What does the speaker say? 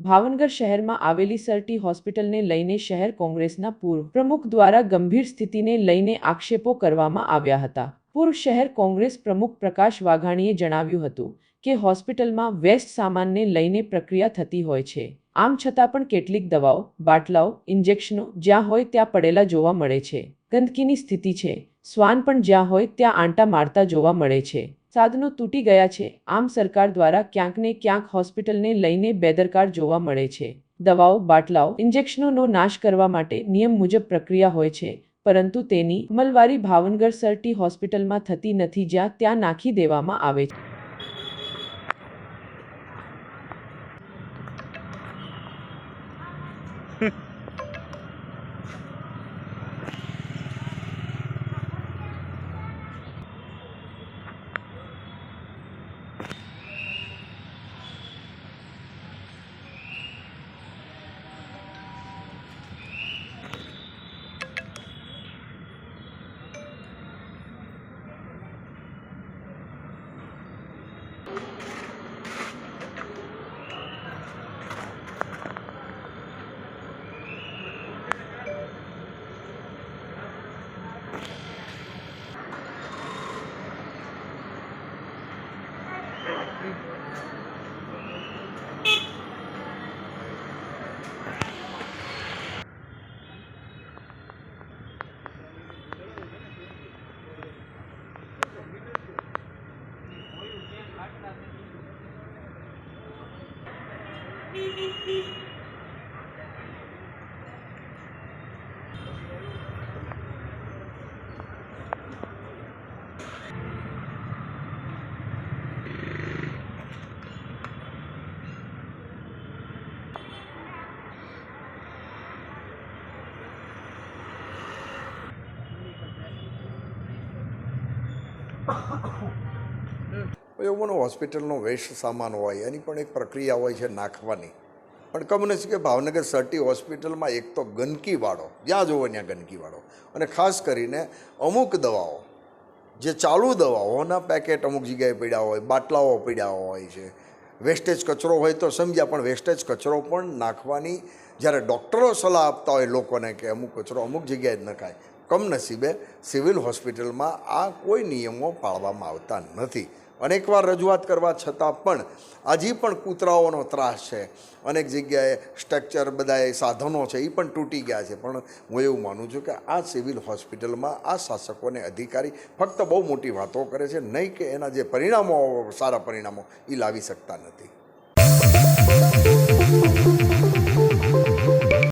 ભાવનગર શહેરમાં આવેલી સરટી હોસ્પિટલને લઈને શહેર કોંગ્રેસના પૂર્વ પ્રમુખ દ્વારા ગંભીર સ્થિતિને લઈને આક્ષેપો કરવામાં આવ્યા હતા। પૂર્વ શહેર કોંગ્રેસ પ્રમુખ પ્રકાશ વાઘાણીએ જણાવ્યું હતું કે હોસ્પિટલમાં વેસ્ટ સામાનને લઈને પ્રક્રિયા થતી હોય છે, આમ છતાં પણ કેટલીક દવાઓ, બાટલાઓ, ઇન્જેક્શનો જ્યાં હોય ત્યાં પડેલા જોવા મળે છે। ગંદકીની સ્થિતિ છે, શ્વાન પણ જ્યાં હોય ત્યાં આંટા મારતા જોવા મળે છે। સાધનો તૂટી ગયા છે, આમ સરકાર દ્વારા ક્યાંક ને ક્યાંક હોસ્પિટલને લઈને બેદરકાર જોવા મળે છે। દવાઓ, બાટલાઓ, ઇન્જેક્શનોનો નાશ કરવા માટે નિયમ મુજબ પ્રક્રિયા હોય છે, પરંતુ તેની અમલવારી ભાવનગર સરટી હોસ્પિટલમાં થતી નથી, જ્યાં ત્યાં નાખી દેવામાં આવે છે। એવો હોસ્પિટલનો વેસ્ટ સામાન હોય એની પણ એક પ્રક્રિયા હોય છે નાખવાની, પણ કમનસીબે ભાવનગર સરટી હોસ્પિટલમાં એક તો ગંદકીવાળો, જ્યાં જોવો ત્યાં ગંદકીવાળો, અને ખાસ કરીને અમુક દવાઓ જે ચાલુ દવાઓના પેકેટ અમુક જગ્યાએ પડ્યા હોય, બાટલાઓ પડ્યા હોય છે, વેસ્ટેજ કચરો હોય તો સમજ્યા, પણ વેસ્ટેજ કચરો પણ નાખવાની જ્યારે ડૉક્ટરો સલાહ આપતા હોય લોકોને કે અમુક કચરો અમુક જગ્યાએ જ નખાય, કમનસીબે સિવિલ હોસ્પિટલમાં આ કોઈ નિયમો પાળવામાં આવતા નથી। અનેકવાર રજૂઆત કરવા છતાં પણ હજી પણ કૂતરાઓનો ત્રાસ છે, અનેક જગ્યાએ સ્ટ્રક્ચર બધાએ સાધનો છે એ પણ તૂટી ગયા છે, પણ હું એવું માનું છું કે આ સિવિલ હોસ્પિટલમાં આ શાસકોને અધિકારી ફક્ત બહુ મોટી વાતો કરે છે, નહીં કે એના જે પરિણામો, સારા પરિણામો એ લાવી શકતા નથી।